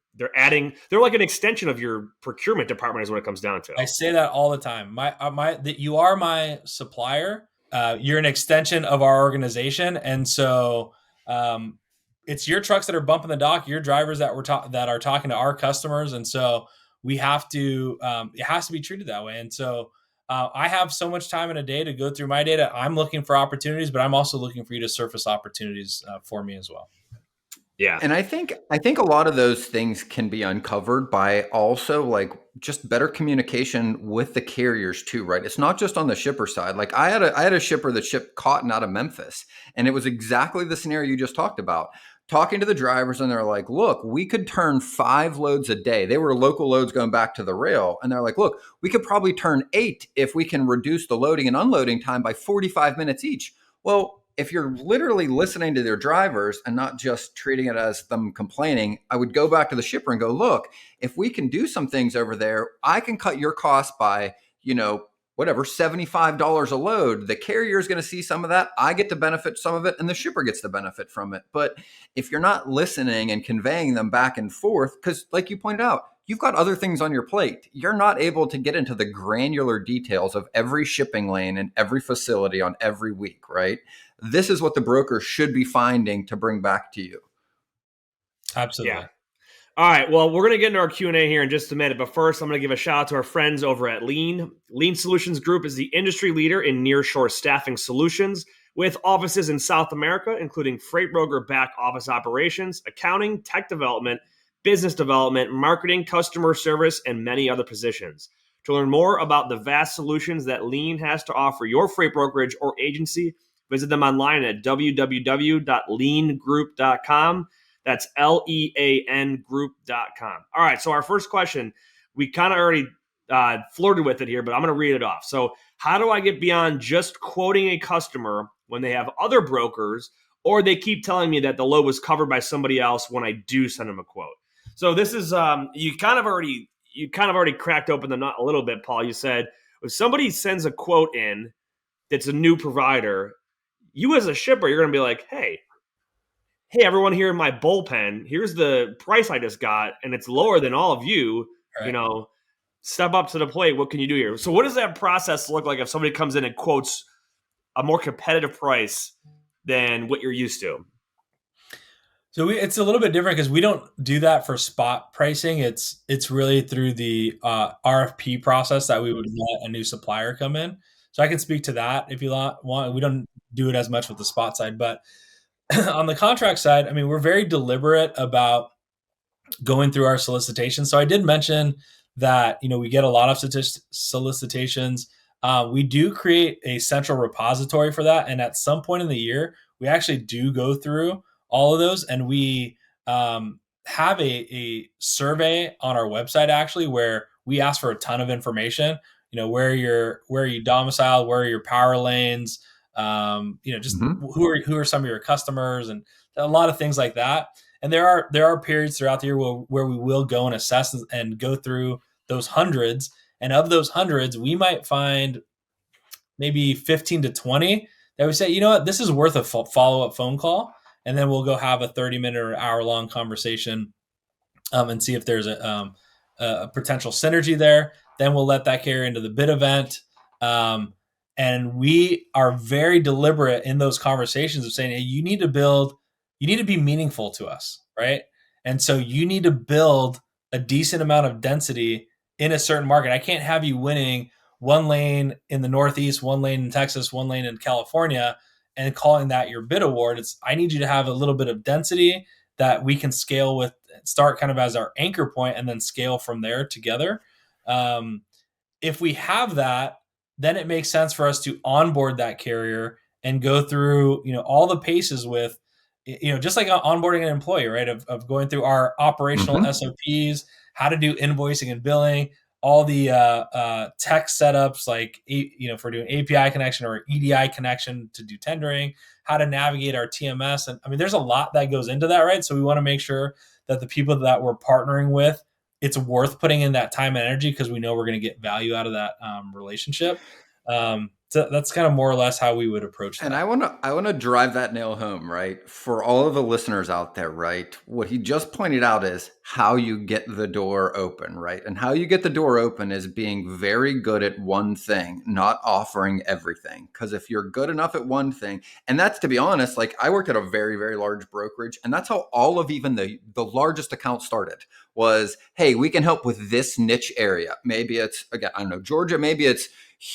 like an extension of your procurement department is what it comes down to. I say that all the time. You are my supplier. You're an extension of our organization, and so it's your trucks that are bumping the dock, your drivers that are talking to our customers. And so we have to, it has to be treated that way. And so I have so much time in a day to go through my data. I'm looking for opportunities, but I'm also looking for you to surface opportunities for me as well. Yeah. And I think a lot of those things can be uncovered by also like just better communication with the carriers too, right? It's not just on the shipper side. Like I had a shipper that shipped cotton out of Memphis, and it was exactly the scenario you just talked about. Talking to the drivers, and they're like, look, we could turn 5 loads a day. They were local loads going back to the rail. And they're like, look, we could probably turn 8 if we can reduce the loading and unloading time by 45 minutes each. Well, if you're literally listening to their drivers and not just treating it as them complaining, I would go back to the shipper and go, look, if we can do some things over there, I can cut your cost by, whatever, $75 a load. The carrier is going to see some of that. I get to benefit some of it, and the shipper gets to benefit from it. But if you're not listening and conveying them back and forth, because like you pointed out, you've got other things on your plate. You're not able to get into the granular details of every shipping lane and every facility on every week, right? This is what the broker should be finding to bring back to you. Absolutely. Yeah. All right. Well, we're going to get into our Q&A here in just a minute. But first, I'm going to give a shout out to our friends over at Lean. Lean Solutions Group is the industry leader in nearshore staffing solutions with offices in South America, including freight broker back office operations, accounting, tech development, business development, marketing, customer service, and many other positions. To learn more about the vast solutions that Lean has to offer your freight brokerage or agency, visit them online at www.leangroup.com. That's LEAN group.com. All right, so our first question, we kind of already flirted with it here, but I'm going to read it off. So, how do I get beyond just quoting a customer when they have other brokers, or they keep telling me that the load was covered by somebody else when I do send them a quote? So this is you kind of already cracked open the nut a little bit, Paul. You said if somebody sends a quote in that's a new provider, you as a shipper, you're going to be like, hey, everyone here in my bullpen, here's the price I just got, and it's lower than all of you. Right. You know, step up to the plate. What can you do here? So what does that process look like if somebody comes in and quotes a more competitive price than what you're used to? So it's a little bit different because we don't do that for spot pricing. It's really through the RFP process that we would let a new supplier come in. So I can speak to that if you want. We don't do it as much with the spot side, but on the contract side, I mean, we're very deliberate about going through our solicitations. So I did mention that, we get a lot of solicitations. We do create a central repository for that. And at some point in the year, we actually do go through all of those. And we have a survey on our website, actually, where we ask for a ton of information, where are you domiciled, where are your power lanes, just who are some of your customers, and a lot of things like that. And there are periods throughout the year where we will go and assess and go through those hundreds. And of those hundreds, we might find maybe 15 to 20 that we say, you know what, this is worth a follow-up phone call. And then we'll go have a 30-minute or hour-long conversation and see if there's a potential synergy there. Then we'll let that carry into the bid event. And we are very deliberate in those conversations of saying, hey, you need to be meaningful to us, right? And so you need to build a decent amount of density in a certain market. I can't have you winning one lane in the Northeast, one lane in Texas, one lane in California, and calling that your bid award. I need you to have a little bit of density that we can scale with, start kind of as our anchor point, and then scale from there together. If we have that, then it makes sense for us to onboard that carrier and go through, all the paces with, just like onboarding an employee, right? Of going through our operational SOPs, how to do invoicing and billing, all the tech setups, like, for doing API connection or EDI connection to do tendering, how to navigate our TMS. And I mean, there's a lot that goes into that, right? So we want to make sure that the people that we're partnering with, it's worth putting in that time and energy because we know we're going to get value out of that relationship. So that's kind of more or less how we would approach that. And I want to drive that nail home, right? For all of the listeners out there, right? What he just pointed out is how you get the door open, right? And how you get the door open is being very good at one thing, not offering everything. Because if you're good enough at one thing, and that's, to be honest, like, I worked at a very, very large brokerage, and that's how all of even the largest accounts started was, hey, we can help with this niche area. Maybe it's, again, I don't know, Georgia, maybe it's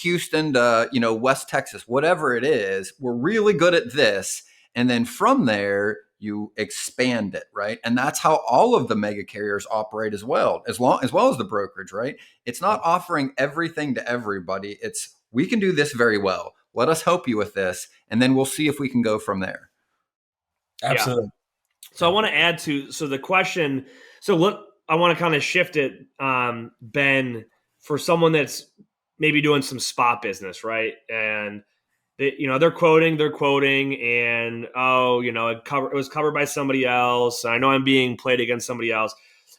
Houston to, West Texas, whatever it is, we're really good at this. And then from there, you expand it, right? And that's how all of the mega carriers operate as well as the brokerage, right? It's not offering everything to everybody. It's, we can do this very well. Let us help you with this. And then we'll see if we can go from there. Absolutely. Yeah. So I want to add to, the question. So look, I want to kind of shift it, Ben, for someone that's maybe doing some spot business, right? And they're quoting, and it was covered by somebody else. I know I'm being played against somebody else.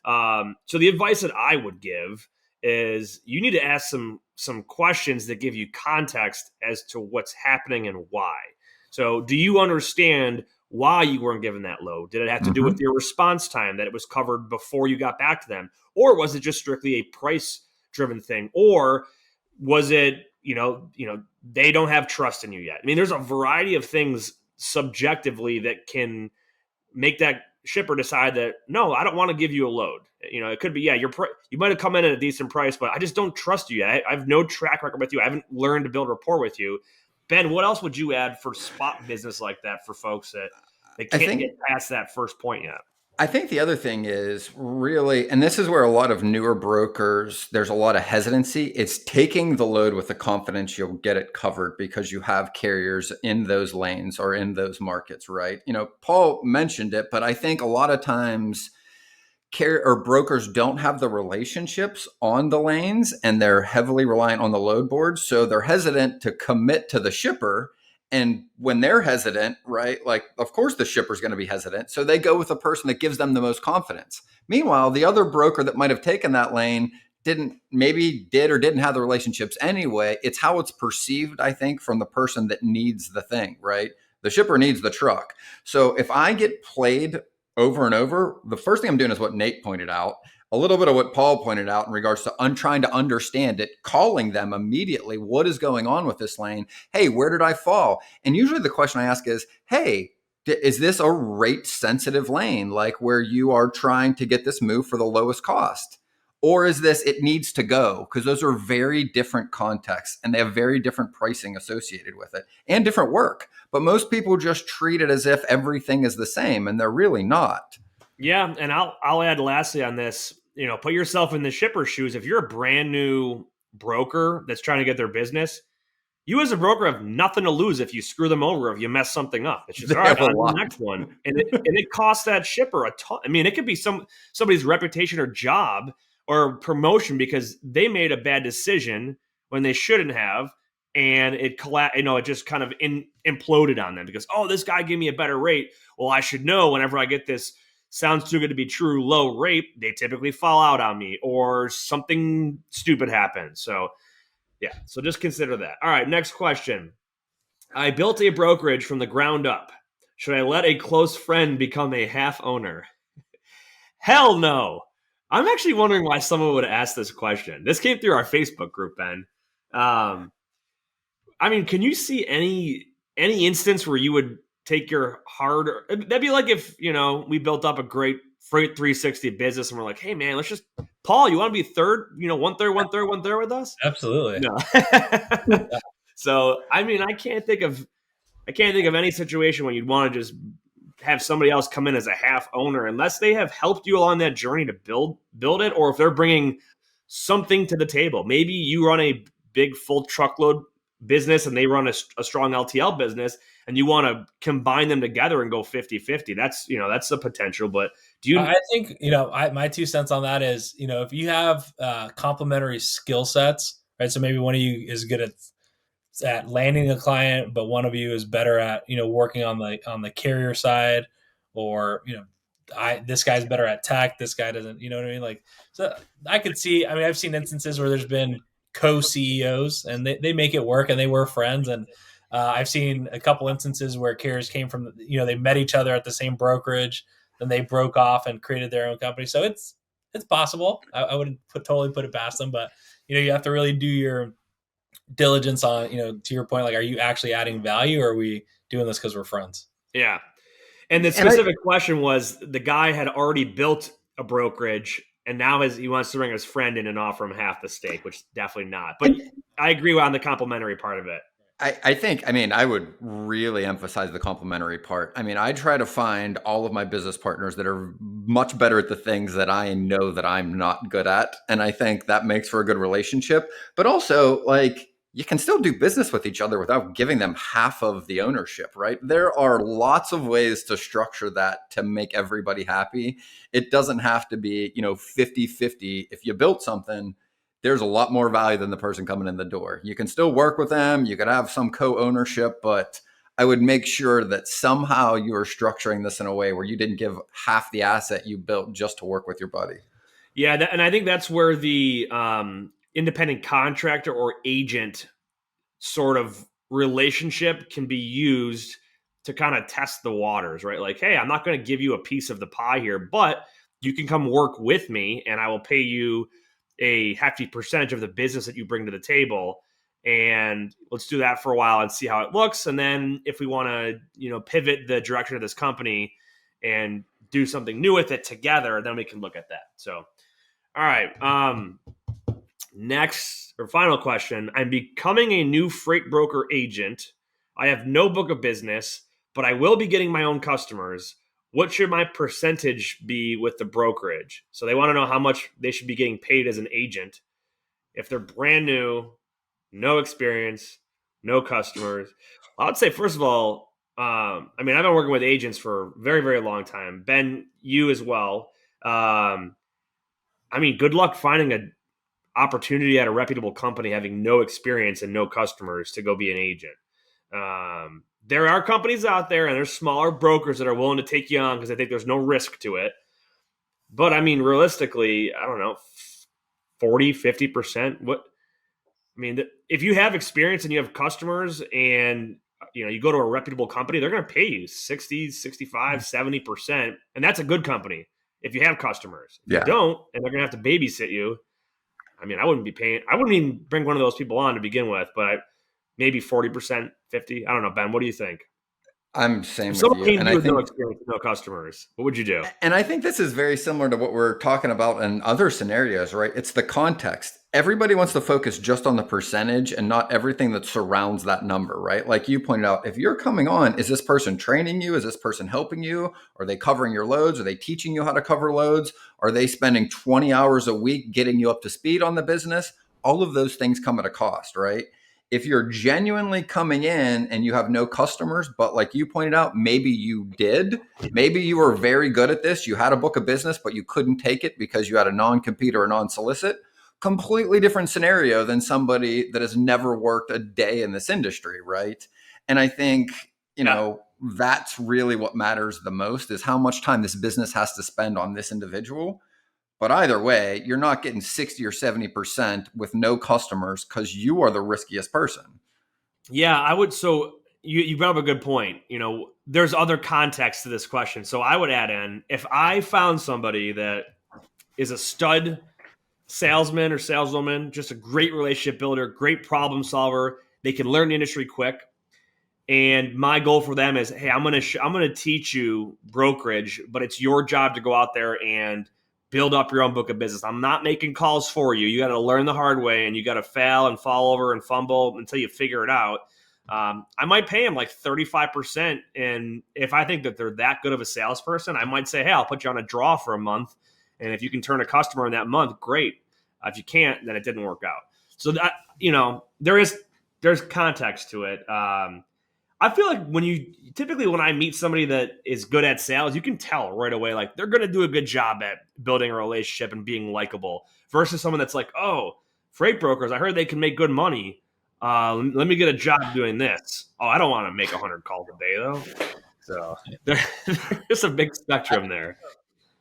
So the advice that I would give is you need to ask some questions that give you context as to what's happening and why. So do you understand why you weren't given that load? Did it have to do with your response time, that it was covered before you got back to them? Or was it just strictly a price-driven thing? Or was it, they don't have trust in you yet? I mean, there's a variety of things subjectively that can make that shipper decide that, no, I don't want to give you a load. It could be, you might have come in at a decent price, but I just don't trust you yet. I have no track record with you. I haven't learned to build rapport with you. Ben, what else would you add for spot business like that for folks that they can't get past that first point yet? I think the other thing is really, and this is where a lot of newer brokers, there's a lot of hesitancy. It's taking the load with the confidence you'll get it covered because you have carriers in those lanes or in those markets, right? Paul mentioned it, but I think a lot of times carrier or brokers don't have the relationships on the lanes and they're heavily reliant on the load boards. So they're hesitant to commit to the shipper. And when they're hesitant, right, like, of course, the shipper's going to be hesitant. So they go with the person that gives them the most confidence. Meanwhile, the other broker that might have taken that lane did or didn't have the relationships anyway. It's how it's perceived, I think, from the person that needs the thing, right? The shipper needs the truck. So if I get played over and over, the first thing I'm doing is what Nate pointed out, a little bit of what Paul pointed out in regards to trying to understand it, calling them immediately, what is going on with this lane? Hey, where did I fall? And usually the question I ask is, hey, is this a rate sensitive lane, like where you are trying to get this move for the lowest cost? Or is this, it needs to go? Because those are very different contexts and they have very different pricing associated with it and different work. But most people just treat it as if everything is the same, and they're really not. Yeah, and I'll add lastly on this, put yourself in the shipper's shoes. If you're a brand new broker that's trying to get their business, you as a broker have nothing to lose if you screw them over, if you mess something up. It's just, all right, on to the next one. And it costs that shipper a ton. I mean, it could be somebody's reputation or job or promotion because they made a bad decision when they shouldn't have. And it just kind of imploded on them because, oh, this guy gave me a better rate. Well, I should know whenever I get this sounds too good to be true low rate, they typically fall out on me or something stupid happens. So, yeah, so just consider that. All right, next question. I built a brokerage from the ground up. Should I let a close friend become a half owner? Hell no. I'm actually wondering why someone would ask this question. This came through our Facebook group, Ben. I mean, can you see any instance where you would take your hard? That'd be like if we built up a great Freight 360 business and we're like, hey man, let's just Paul, you want to be third? One third, one third, one third with us? Absolutely. No. So I mean, I can't think of any situation when you'd want to just have somebody else come in as a half owner unless they have helped you along that journey to build it, or if they're bringing something to the table. Maybe you run a big full truckload business and they run a strong LTL business and you want to combine them together and go 50-50. That's the potential. But do you I think my 2 cents on that is if you have complementary skill sets, right? So maybe one of you is good at landing a client, but one of you is better at working on the carrier side, or this guy's better at tech, this guy doesn't, you know what I mean? Like, so I could see, I mean, I've seen instances where there's been co-CEOs and they make it work and they were friends. And I've seen a couple instances where carriers came from, they met each other at the same brokerage, then they broke off and created their own company. So it's possible. I wouldn't totally put it past them, but you have to really do your diligence on, to your point, like, are you actually adding value, or are we doing this because we're friends? Yeah. And the specific question was, the guy had already built a brokerage and now he wants to bring his friend in and offer him half the stake, which definitely not. But I agree on the complimentary part of it. I think, I would really emphasize the complimentary part. I try to find all of my business partners that are much better at the things that I know that I'm not good at. And I think that makes for a good relationship. But also, like, you can still do business with each other without giving them half of the ownership, right? There are lots of ways to structure that to make everybody happy. It doesn't have to be, 50-50. If you built something, there's a lot more value than the person coming in the door. You can still work with them. You could have some co-ownership, but I would make sure that somehow you are structuring this in a way where you didn't give half the asset you built just to work with your buddy. Yeah, and I think that's where the independent contractor or agent sort of relationship can be used to kind of test the waters, right? Like, hey, I'm not going to give you a piece of the pie here, but you can come work with me and I will pay you a hefty percentage of the business that you bring to the table. And let's do that for a while and see how it looks. And then if we want to, pivot the direction of this company and do something new with it together, then we can look at that. So, all right. Next or final question. I'm becoming a new freight broker agent. I have no book of business, but I will be getting my own customers. what should my percentage be with the brokerage? So they want to know how much they should be getting paid as an agent if they're brand new, no experience, no customers. I would say, first of all, I mean, I've been working with agents for a very, very long time. Ben, you as well. I mean, good luck finding an opportunity at a reputable company having no experience and no customers to go be an agent. There are companies out there and there's smaller brokers that are willing to take you on because they think there's no risk to it. But I mean, realistically, I don't know, 40, 50%. What I mean, if you have experience and you have customers and you go to a reputable company, they're going to pay you 60, 65, 70%. And that's a good company if you have customers. If you don't, and they're going to have to babysit you, I mean, I wouldn't even bring one of those people on to begin with, but maybe 40%, 50. I don't know, Ben, what do you think? I'm same If with someone you. came And to I you with no think experience, no customers, what would you do? And I think this is very similar to what we're talking about in other scenarios, right? It's the context. Everybody wants to focus just on the percentage and not everything that surrounds that number, right? Like you pointed out, if you're coming on, is this person training you? Is this person helping you? Are they covering your loads? Are they teaching you how to cover loads? Are they spending 20 hours a week getting you up to speed on the business? All of those things come at a cost, right? If you're genuinely coming in and you have no customers, but like you pointed out, maybe you did, maybe you were very good at this, you had a book of business, but you couldn't take it because you had a non-compete or a non-solicit, completely different scenario than somebody that has never worked a day in this industry, right? And I think, that's really what matters the most is how much time this business has to spend on this individual. But either way, you're not getting 60 or 70% with no customers because you are the riskiest person. Yeah, I would. So you brought up a good point. There's other context to this question. So I would add in, if I found somebody that is a stud salesman or saleswoman, just a great relationship builder, great problem solver, they can learn the industry quick. And my goal for them is, hey, I'm gonna teach you brokerage, but it's your job to go out there and build up your own book of business. I'm not making calls for you. You got to learn the hard way, and you got to fail and fall over and fumble until you figure it out. I might pay them like 35%, and if I think that they're that good of a salesperson, I might say, hey, I'll put you on a draw for a month, and if you can turn a customer in that month, great. If you can't, then it didn't work out. So that there's context to it. I feel like when I meet somebody that is good at sales, you can tell right away, like they're going to do a good job at building a relationship and being likable versus someone that's like, oh, freight brokers, I heard they can make good money. Let me get a job doing this. Oh, I don't want to make 100 calls a day though. So there's a big spectrum there.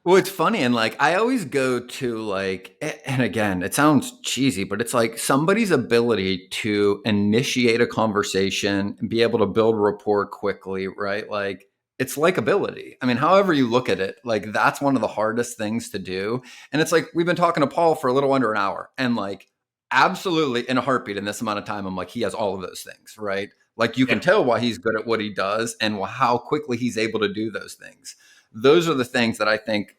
Well, it's funny. And like, I always go to like, and again, it sounds cheesy, but it's like somebody's ability to initiate a conversation and be able to build rapport quickly, right? Like, it's likability. I mean, however you look at it, like that's one of the hardest things to do. And it's like, we've been talking to Paul for a little under an hour and like, absolutely in a heartbeat in this amount of time, I'm like, he has all of those things, right? Like you can tell why he's good at what he does and how quickly he's able to do those things. Those are the things that I think,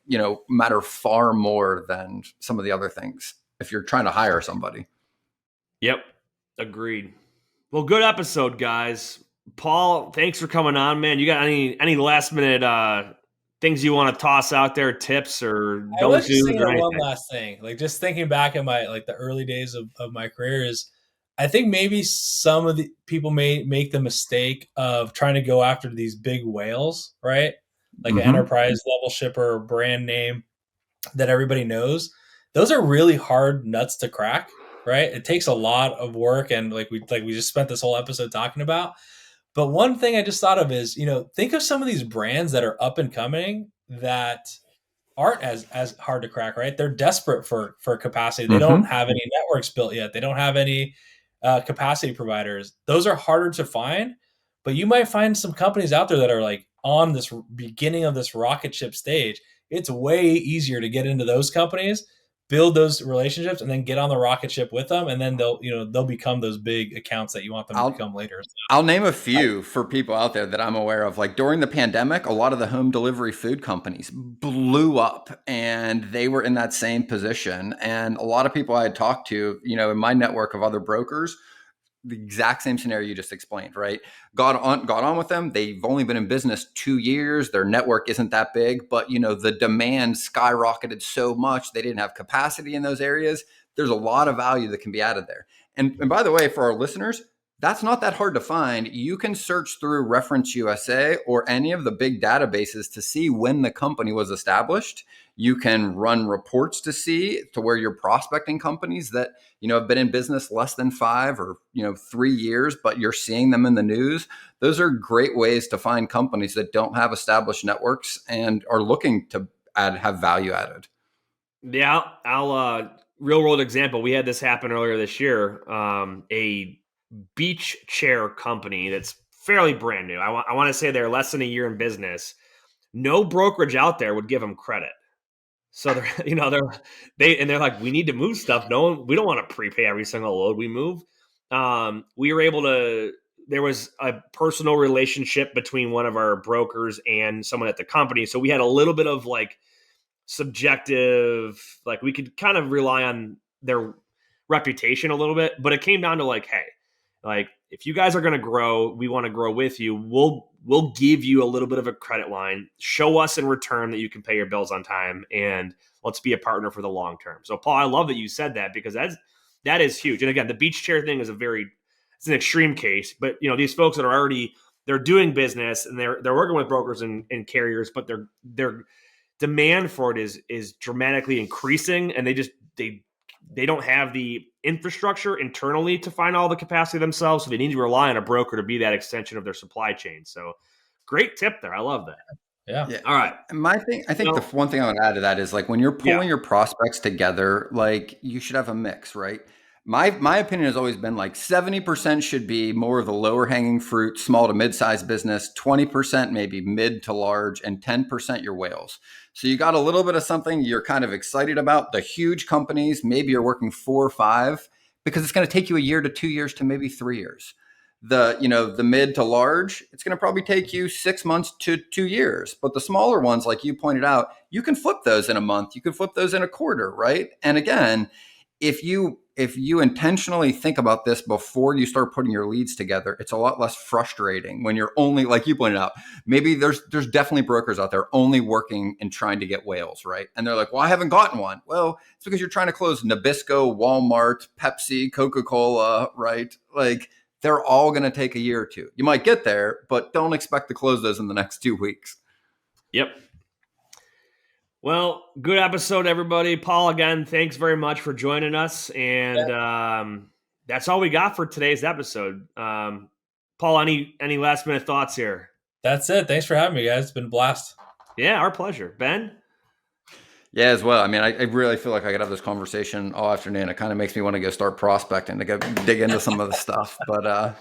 matter far more than some of the other things if you're trying to hire somebody. Yep. Agreed. Well, good episode, guys. Paul, thanks for coming on, man. You got any last minute things you want to toss out there, tips or I was don't just do thinking or of one anything? last thing. Like just thinking back in my the early days of my career is I think maybe some of the people may make the mistake of trying to go after these big whales, right? Like an enterprise level shipper or brand name that everybody knows. Those are really hard nuts to crack, right? It takes a lot of work and like we just spent this whole episode talking about. But one thing I just thought of is, think of some of these brands that are up and coming that aren't as hard to crack, right? They're desperate for capacity. They don't have any networks built yet. They don't have any capacity providers. Those are harder to find, but you might find some companies out there that are like on this beginning of this rocket ship stage. It's way easier to get into those companies, build those relationships, and then get on the rocket ship with them, and then they'll become those big accounts that you want them to become later. So, I'll name a few for people out there that I'm aware of. Like during the pandemic, a lot of the home delivery food companies blew up and they were in that same position. And a lot of people I had talked to, in my network of other brokers, the exact same scenario you just explained, right? Got on with them. They've only been in business 2 years. Their network isn't that big, but the demand skyrocketed so much they didn't have capacity in those areas. There's a lot of value that can be added there. And by the way, for our listeners, that's not that hard to find. You can search through Reference USA or any of the big databases to see when the company was established. You can run reports to see to where you're prospecting companies that, have been in business less than 5 or, 3 years, but you're seeing them in the news. Those are great ways to find companies that don't have established networks and are looking to have value added. Yeah, I'll real world example. We had this happen earlier this year. A beach chair company that's fairly brand new. I want to say they're less than a year in business. No brokerage out there would give them credit. So they're like, we need to move stuff. We don't want to prepay every single load we move. We were able to. There was a personal relationship between one of our brokers and someone at the company, so we had a little bit of subjective, we could kind of rely on their reputation a little bit, but it came down to hey, if you guys are going to grow, we want to grow with you. We'll give you a little bit of a credit line, show us in return that you can pay your bills on time, and let's be a partner for the long term. So Paul, I love that you said that, because that is huge. And again, the beach chair thing is it's an extreme case, but these folks that are they're doing business and they're working with brokers and carriers, but their demand for it is dramatically increasing, and they don't have the infrastructure internally to find all the capacity themselves, so they need to rely on a broker to be that extension of their supply chain. So great tip there. I love that. Yeah. All right. I think the one thing I would add to that is when you're pulling your prospects together, you should have a mix, right? My opinion has always been 70% should be more of the lower hanging fruit, small to mid-sized business, 20% maybe mid to large, and 10% your whales. So you got a little bit of something you're kind of excited about. The huge companies, maybe you're working 4 or 5, because it's going to take you a year to 2 years to maybe 3 years. The mid to large, it's going to probably take you 6 months to 2 years. But the smaller ones, like you pointed out, you can flip those in a month. You can flip those in a quarter, right? And again, if you intentionally think about this before you start putting your leads together, it's a lot less frustrating when you're only, like you pointed out, maybe there's definitely brokers out there only working and trying to get whales, right? And they're like, well, I haven't gotten one. Well, it's because you're trying to close Nabisco, Walmart, Pepsi, Coca-Cola, right? They're all going to take a year or two. You might get there, but don't expect to close those in the next 2 weeks. Yep. Well, good episode, everybody. Paul, again, thanks very much for joining us. And that's all we got for today's episode. Paul, any last minute thoughts here? That's it. Thanks for having me, guys. It's been a blast. Yeah, our pleasure. Ben? Yeah, as well. I mean, I really feel like I could have this conversation all afternoon. It kind of makes me want to go start prospecting, to go dig into some of the stuff. But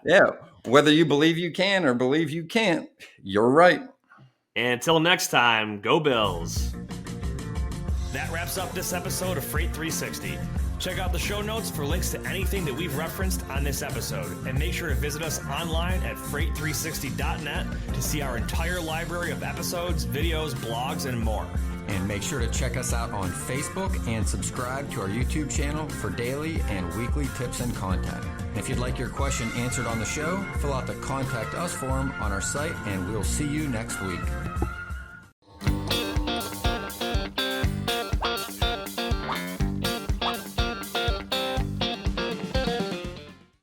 yeah, whether you believe you can or believe you can't, you're right. And until next time, go Bills. That wraps up this episode of Freight 360. Check out the show notes for links to anything that we've referenced on this episode. And make sure to visit us online at freight360.net to see our entire library of episodes, videos, blogs, and more. And make sure to check us out on Facebook and subscribe to our YouTube channel for daily and weekly tips and content. And if you'd like your question answered on the show, fill out the Contact Us form on our site, and we'll see you next week.